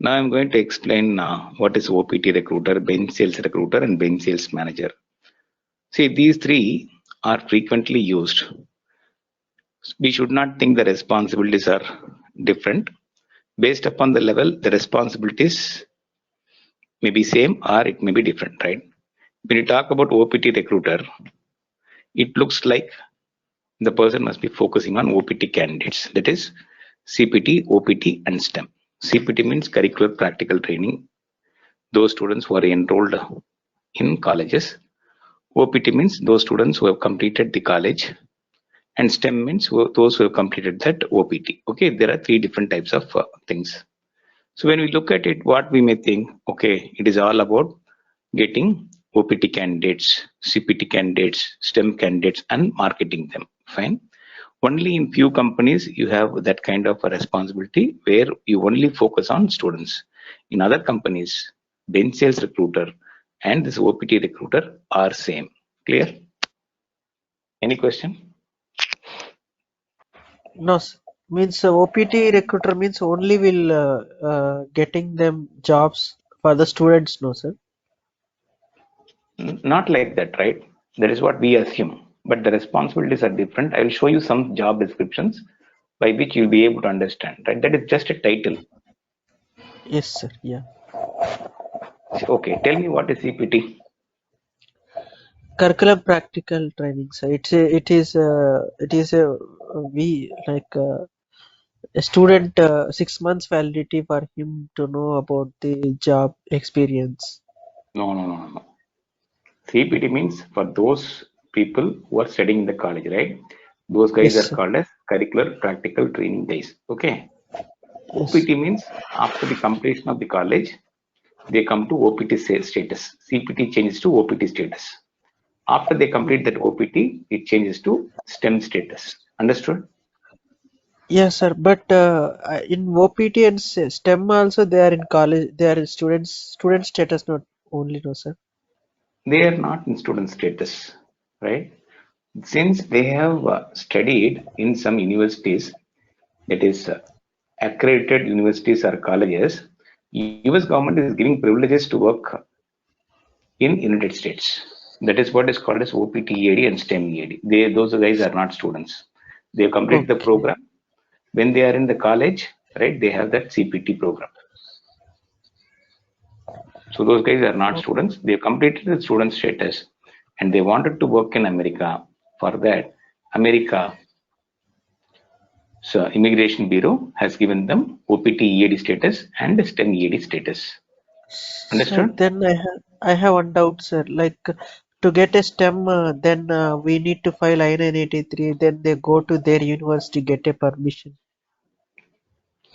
Now I'm going to explain what is OPT recruiter, bench sales recruiter, and bench sales manager. See, these three are frequently used. We should not think the responsibilities are different. Based upon the level, the responsibilities may be same or it may be different, right? When you talk about OPT recruiter, it looks like the person must be focusing on OPT candidates, that is CPT, OPT, and STEM. CPT means curricular practical training, those students who are enrolled in colleges. OPT means those students who have completed the college, and STEM means those who have completed that OPT. Okay, there are three different types of things. So when we look at it, what we may think, okay, it is all about getting OPT candidates, CPT candidates, STEM candidates, and marketing them. Fine. Only in few companies you have that kind of a responsibility where you only focus on students. In other companies, bench sales recruiter and this OPT recruiter are same. Clear? Any question? No, means OPT recruiter means only will getting them jobs for the students, no sir? Not like that, right? That is what we assume. But the responsibilities are different. I will show you some job descriptions by which you'll be able to understand, right? That is just a title. Yes sir, yeah. Okay, tell me what is CPT? Curriculum practical training, sir. It is we like a student 6 months validity for him to know about the job experience. No. CPT means for those people who are studying in the college, right? Those guys Yes are sir. called as curricular practical training guys. Okay. Yes. OPT means after the completion of the college, they come to OPT status. CPT changes to OPT status. After they complete that OPT, it changes to STEM status. Understood? Yes sir, but in OPT and STEM also they are in college. They are student status, not only, no sir. They are not in student status, right? Since they have studied in some universities, that is accredited universities or colleges, US government is giving privileges to work in United States. That is what is called as OPT EAD and STEM EAD. Those guys are not students. They complete the Okay. program. When they are in the college, right, they have that CPT program. So those guys are not students. They completed the student status and they wanted to work in America. For that, America So Immigration Bureau has given them OPT EAD status and STEM EAD status. Sir, Understood? then I have one doubt, sir. Like to get a STEM, then we need to file I-983. Then they go to their university get a permission.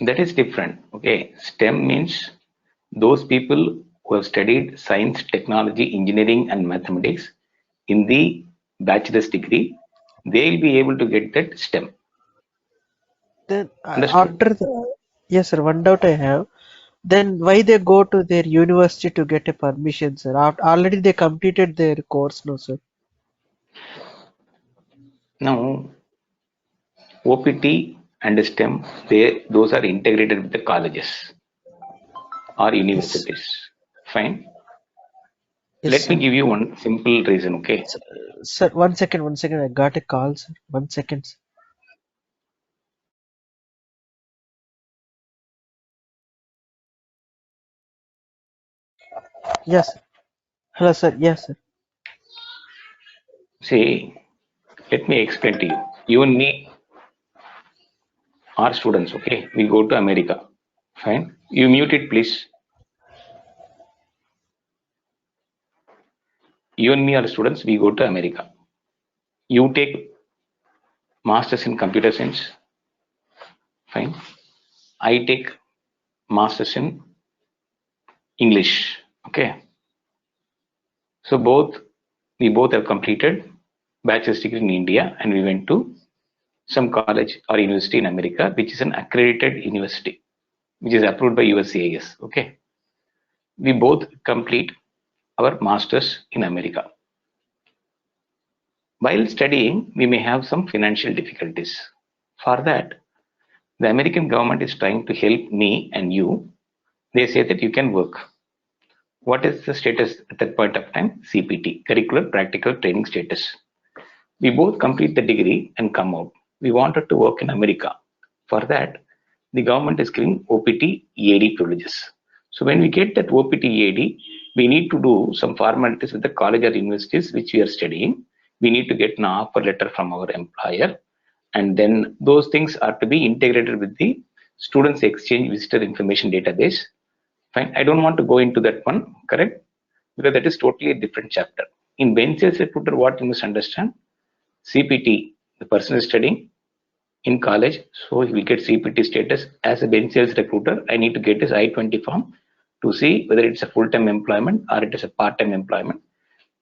That is different. Okay. STEM means those people who have studied science, technology, engineering, and mathematics in the bachelor's degree, they will be able to get that STEM. Then Understood? after the yes, sir. One doubt I have. Then why they go to their university to get a permission, sir? Already they completed their course, no, sir. Now, OPT and STEM, those are integrated with the colleges or Yes, universities. Fine. yes, Let me sir. give you one simple reason. Okay. Sir, one second, 1 second. I got a call, sir. 1 second. Sir. Yes. Hello, sir. Yes, sir. See, let me explain to you. You and me are students, okay? We go to America. Fine. You mute it, please. You and me are students. We go to America. You take masters in computer science. Fine. I take masters in English. Okay. So we both have completed bachelor's degree in India, and we went to some college or university in America, which is an accredited university, which is approved by USCIS. Okay. We both complete our masters in America. While studying, we may have some financial difficulties. For that, the American government is trying to help me and you They say that you can work. What is the status at that point of time? CPT, Curricular Practical Training Status. We both complete the degree and come out. We wanted to work in America. For that, the government is giving OPT EAD privileges. So when we get that OPT EAD, we need to do some formalities with the college or universities which we are studying. We need to get an offer letter from our employer, and then those things are to be integrated with the students exchange visitor information database. Fine. I don't want to go into that one, correct? Because that is totally a different chapter. In bench sales recruiter, what you must understand, CPT, the person is studying in college, so he will get CPT status as a bench sales recruiter. I need to get his I-20 form to see whether it's a full-time employment or it is a part-time employment.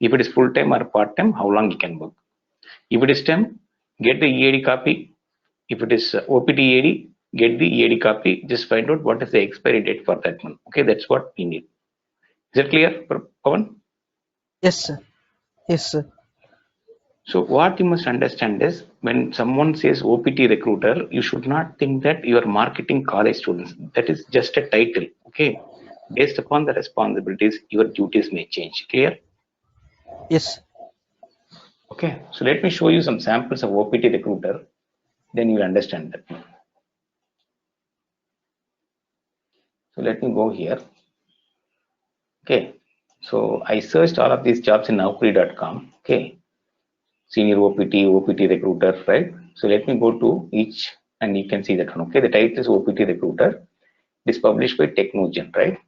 If it is full-time or part-time, how long he can work. If it is STEM, get the EAD copy. If it is OPT EAD, get the EAD copy. Just find out what is the expiry date for that one. Okay, that's what we need. Is that clear, Pawan? Yes, sir. Yes, sir. So what you must understand is when someone says OPT recruiter, you should not think that you are marketing college students. That is just a title. Okay. Based upon the responsibilities, your duties may change. Clear? Yes. Okay. So let me show you some samples of OPT recruiter. Then you will understand that. So let me go here. Okay. So I searched all of these jobs in Naukri.com. Okay. Senior OPT, OPT recruiter, right? So let me go to each and you can see that one. Okay. The title is OPT recruiter. It is published by Technogen, right?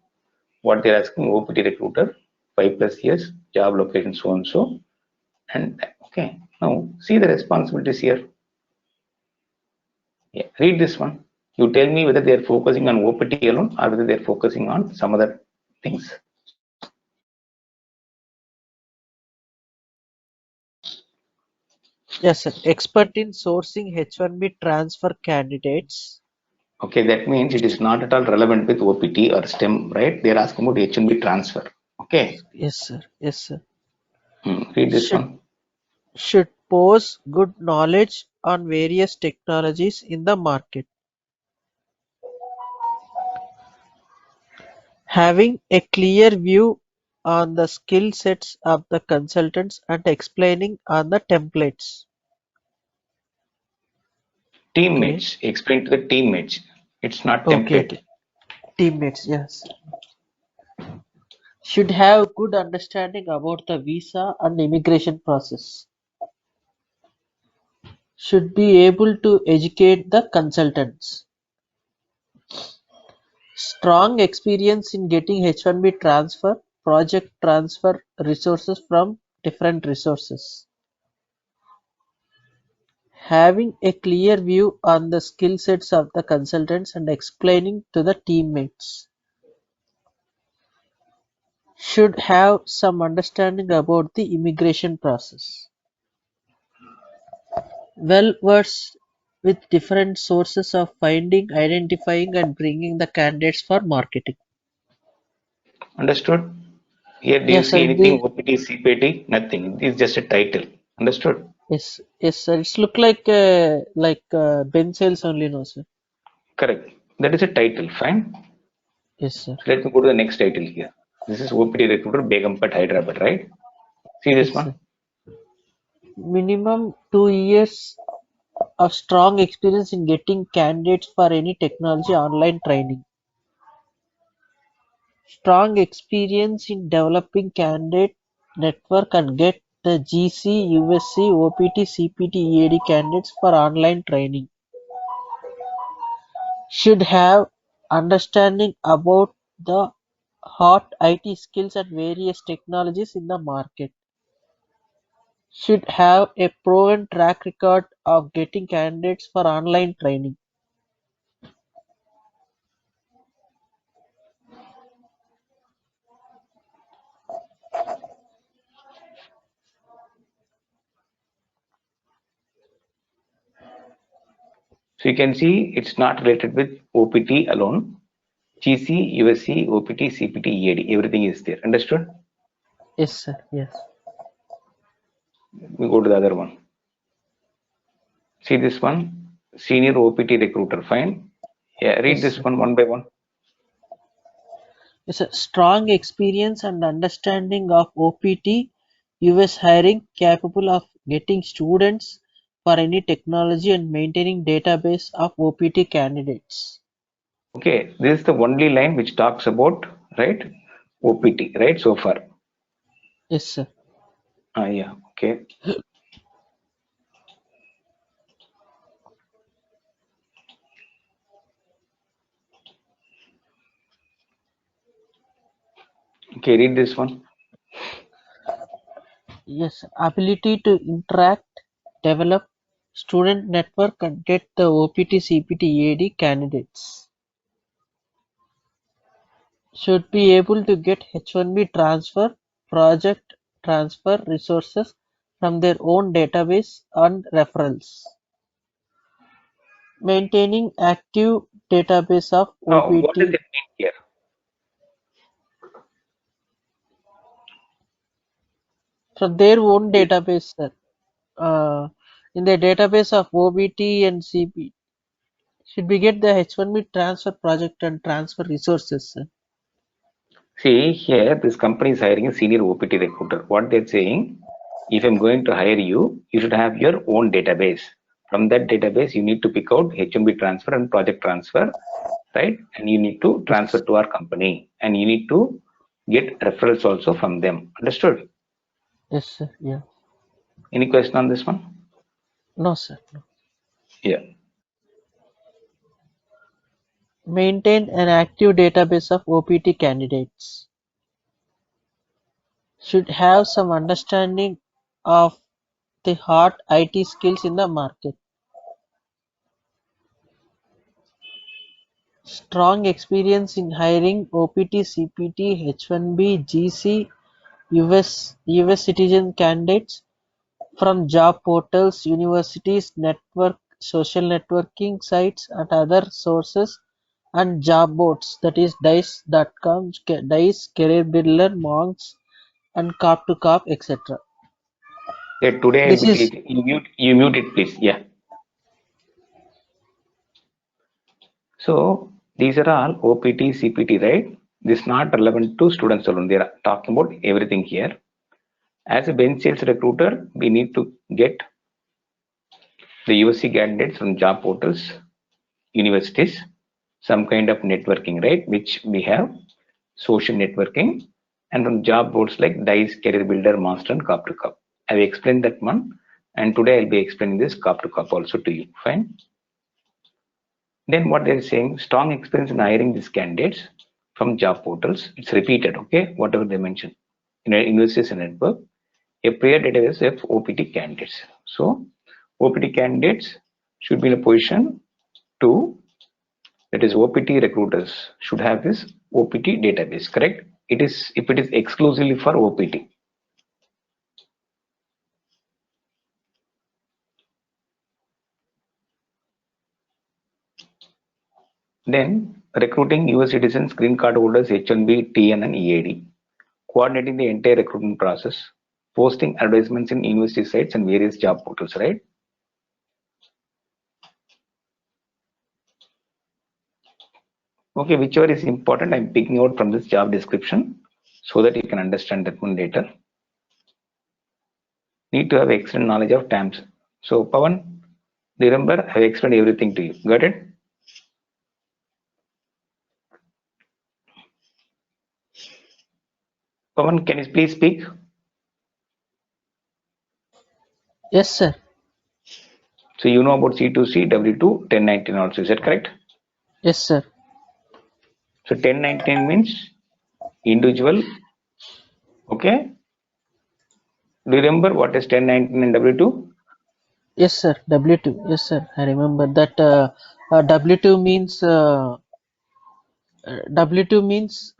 What they're asking, OPT recruiter, 5+ years, job location so and so. And okay. Now see the responsibilities here. Yeah. Read this one. You tell me whether they're focusing on OPT alone or whether they're focusing on some other things. Yes, sir. Expert in sourcing H1B transfer candidates. Okay, that means it is not at all relevant with OPT or STEM, right? They're asking about H1B transfer. Okay. Yes, sir. Yes, sir. Read this Should one. should pose good knowledge on various technologies in the market. Having a clear view on the skill sets of the consultants and explaining on the templates. Okay. Teammates. Explain to the teammates. It's not Okay. template. Teammates, yes. Should have good understanding about the visa and immigration process. Should be able to educate the consultants. Strong experience in getting H1B transfer, project transfer resources from different resources. Having a clear view on the skill sets of the consultants and explaining to the teammates. Should have some understanding about the immigration process. Well versed with different sources of finding, identifying and bringing the candidates for marketing. Understood? Here, do you Yes, see sir. anything OPT, CPT? Nothing. It is just a title. Understood? Yes, sir. It's look like Ben sales only, no, sir. Correct. That is a title. Fine. Yes, sir. So let me go to the next title here. This is OPT recruiter Begumpet Hyderabad, right? See this Yes, one. sir. Minimum 2 years of strong experience in getting candidates for any technology online training. Strong experience in developing candidate network and get the GC, USC, OPT, CPT, EAD candidates for online training. Should have understanding about the hot IT skills and various technologies in the market. Should have a proven track record of getting candidates for online training. So you can see it's not related with OPT alone. GC, USC, OPT, CPT, EAD, everything is there. Understood? Yes, sir. Yes. We go to the other one. See this one, senior OPT recruiter. Fine. Yeah, read Yes, this sir. one by one. It's a strong experience and understanding of OPT, US hiring, capable of getting students for any technology and maintaining database of OPT candidates. Okay, this is the only line which talks about, right, OPT, right, so far. Yes, sir. Yeah, okay. Okay, read this one. Yes, ability to interact, develop student network and get the OPT, CPT, EAD candidates. Should be able to get H-1B transfer, project transfer resources from their own database and referrals. Maintaining active database of What does OPT it mean here? from their own database, sir. In the database of OBT and CP, should we get the H-1B transfer project and transfer resources, sir? See, here this company is hiring a senior OPT recruiter. What they're saying, if I'm going to hire you, you should have your own database. From that database, you need to pick out H1B transfer and project transfer, right? And you need to transfer Yes, to our company, and you need to get referrals also from them. Understood? yes, sir. Yeah. Any question on this one? No, sir. No. Yeah. Maintain an active database of OPT candidates. Should have some understanding of the hot IT skills in the market. Strong experience in hiring OPT, CPT, H-1B, GC, US citizen candidates from job portals, universities, social networking sites, and other sources, and job boards, that is Dice.com, Dice, Career Builder, Monks, and Cop to Cop, etc. Yeah, today I'll This be is teaching. You mute it, please. Yeah. So these are all OPT, CPT, right? This is not relevant to students alone. They are talking about everything here. As a bench sales recruiter, we need to get the USC candidates from job portals, universities, some kind of networking, right? Which we have social networking, and from job boards like Dice, Career Builder, Master, and Cop to Cop. I've explained that one, and today I'll be explaining this Cop to Cop also to you. Fine. Then what they're saying, strong experience in hiring these candidates from job portals. It's repeated, okay? Whatever they mention in a university network, a prior database of OPT candidates. So OPT candidates should be in a position to, that is OPT recruiters should have this OPT database, correct? It is, if it is exclusively for OPT. Then recruiting US citizens, green card holders, H1B, TN, and EAD. Coordinating the entire recruitment process, posting advertisements in university sites and various job portals, right? Okay, whichever is important, I'm picking out from this job description so that you can understand that one later. Need to have excellent knowledge of TAMS. So, Pawan, remember, I have explained everything to you. Got it? Pawan, can you please speak? yes, sir. So, you know about C2C, W2, 1099 also. Is that correct? Yes, sir. So, 1099 means individual. Okay. Do you remember what is 1099 and W2? Yes, sir. W2. Yes, sir. I remember that. W2 means W2 means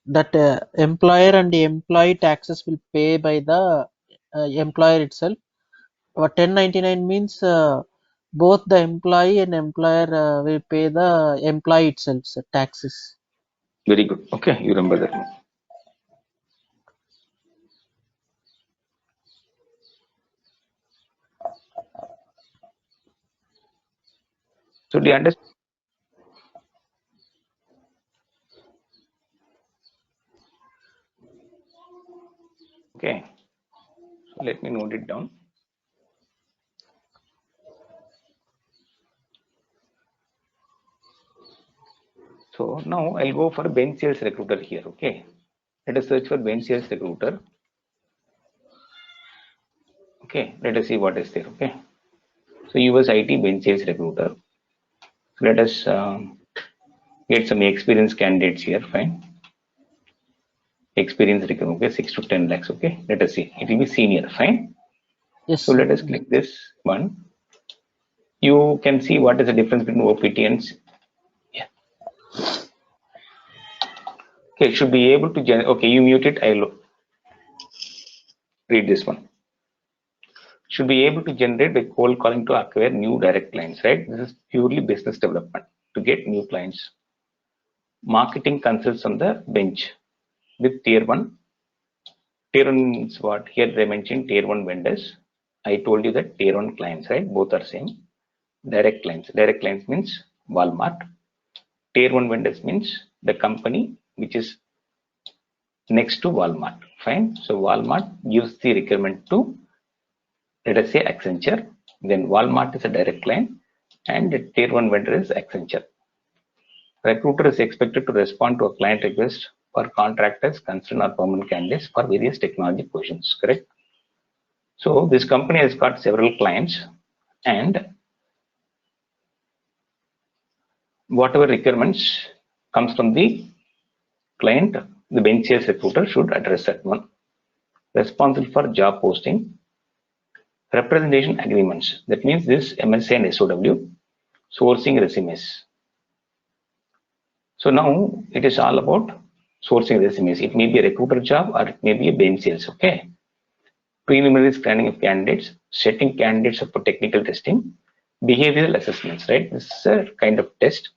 that employer and the employee taxes will pay by the employer itself. But 1099 means both the employee and employer will pay the employee itself, sir, taxes. Very good. Okay, you remember that one. So, do you understand? Okay, so let me note it down. So now I'll go for bench sales recruiter here. Okay, let us search for bench sales recruiter. Okay, let us see what is there. Okay, so US IT bench sales recruiter. So let us get some experienced candidates here. Fine, experience recruiter. Okay, 6 to 10 lakhs. Okay, let us see. It will be senior. Fine. Yes, So sir. let us click this one. You can see what is the difference between OPT and yeah. Okay, should be able to okay, you mute it. I'll read this one. Should be able to generate by cold calling to acquire new direct clients, right? This is purely business development to get new clients. Marketing consults on the bench with tier one. Tier one is what? Here they mentioned tier one vendors. I told you that tier one clients, right? Both are same. Direct clients. Direct clients means Walmart. Tier one vendors means the company which is next to Walmart. Fine. So Walmart gives the requirement to, let us say, Accenture. Then Walmart is a direct client and the tier one vendor is Accenture. Recruiter is expected to respond to a client request for contractors, concerned or permanent candidates for various technology positions. Correct. So this company has got several clients, and whatever requirements comes from the client, the bench sales recruiter should address that one. Responsible for job posting, representation agreements. That means this MSA and SOW, sourcing resumes. So now it is all about sourcing resumes. It may be a recruiter job or it may be a bench sales. Okay. Preliminary screening of candidates, setting candidates up for technical testing, behavioral assessments, right? This is a kind of test,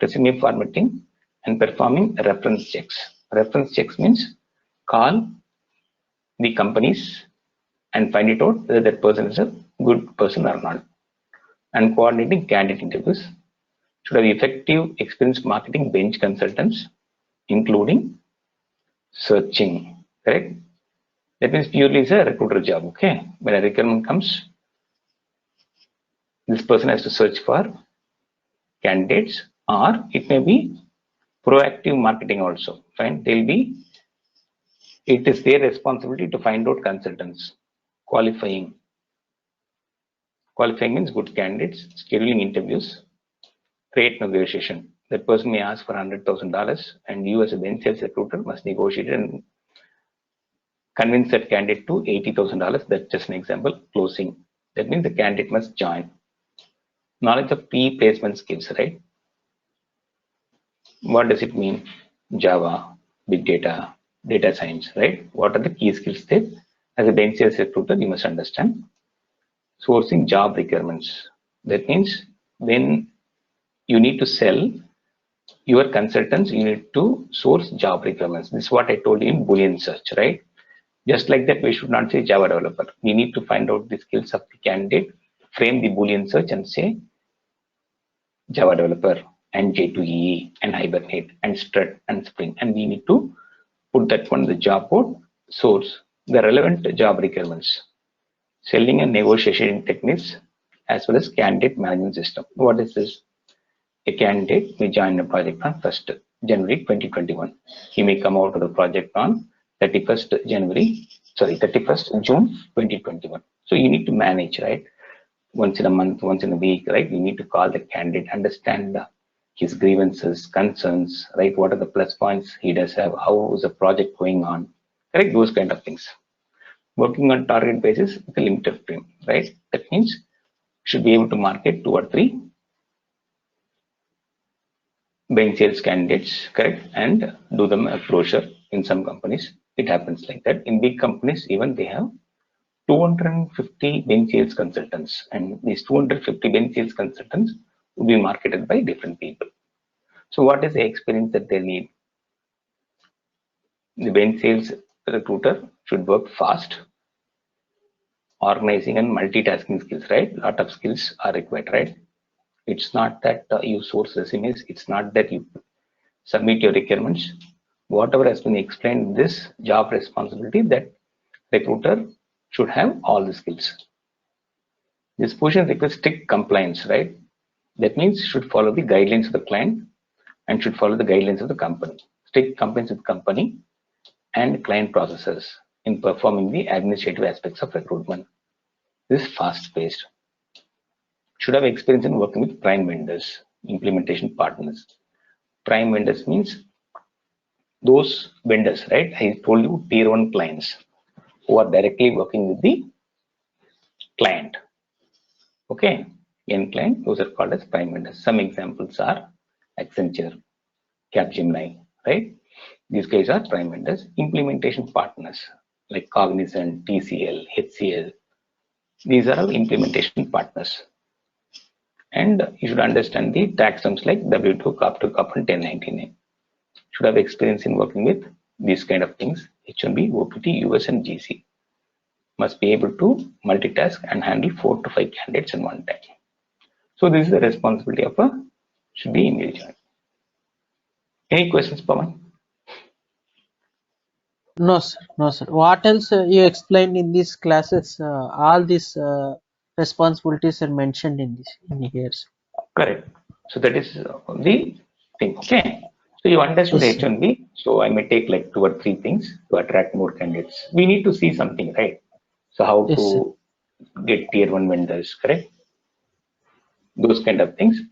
resume formatting, and performing reference checks. Reference checks means call the companies and find it out whether that person is a good person or not. And coordinating candidate interviews. Should have effective experienced marketing bench consultants, including searching. Correct? That means purely is a recruiter job. Okay. When a requirement comes, this person has to search for candidates, or it may be proactive marketing also. Fine. It is their responsibility to find out consultants. Qualifying means good candidates, scheduling interviews, rate negotiation. That person may ask for $100,000 and you as a bench sales recruiter must negotiate and convince that candidate to $80,000. That's just an example. Closing. That means the candidate must join. Knowledge of pre-placement skills, right? What does it mean? Java, big data, data science, right? What are the key skills that as a bench sales recruiter you must understand? Sourcing job requirements. That means when you need to sell your consultants, you need to source job requirements. This is what I told you in Boolean search, right? Just like that, we should not say Java developer. We need to find out the skills of the candidate, frame the Boolean search and say Java developer and J2EE and Hibernate and Strut and Spring. And we need to put that one in the job board, source the relevant job requirements, selling and negotiation techniques, as well as candidate management system. What is this? A candidate may join a project on 1st January 2021. He may come out of the project on 31st June 2021. So you need to manage, right? Once in a month, once in a week, right? You need to call the candidate, understand his grievances, concerns, right? What are the plus points he does have? How is the project going on? Right? Those kind of things. Working on target basis with a limited frame, right? That means should be able to market 2 or 3 bench sales candidates, correct, and do them a brochure. In some companies it happens like that. In big companies even they have 250 bench sales consultants, and these 250 bench sales consultants will be marketed by different people. So what is the experience that they need? The bench sales recruiter should work fast, organizing and multitasking skills, right? Lot of skills are required, right? It's not that you source resumes, it's not that you submit your requirements. Whatever has been explained in this job responsibility, that recruiter should have all the skills. This position requires strict compliance, right? That means should follow the guidelines of the client and should follow the guidelines of the company. Strict compliance with company and client processes in performing the administrative aspects of recruitment. This is fast-paced. Should have experience in working with prime vendors, implementation partners. Prime vendors means those vendors, right? I told you tier 1 clients who are directly working with the client. Okay, end client, those are called as prime vendors. Some examples are Accenture, Capgemini, right? These guys are prime vendors. Implementation partners like Cognizant, TCL, HCL. These are all implementation partners. And you should understand the tax terms like W2, COP to COP, and 1099. Should have experience in working with these kind of things. H1B, OPT, US, and GC. Must be able to multitask and handle 4 to 5 candidates in one time. So this is the responsibility of a should be individual. Any questions, Pawan? No, sir. No, sir. What else you explained in these classes? All these responsibilities are mentioned in this in here. Sir. Correct. So that is the thing. Okay. So you understood Yes, sir. H1B. So I may take like 2 or 3 things to attract more candidates. We need to see something, right? So how Yes, sir. to get tier 1 vendors, correct? Those kind of things.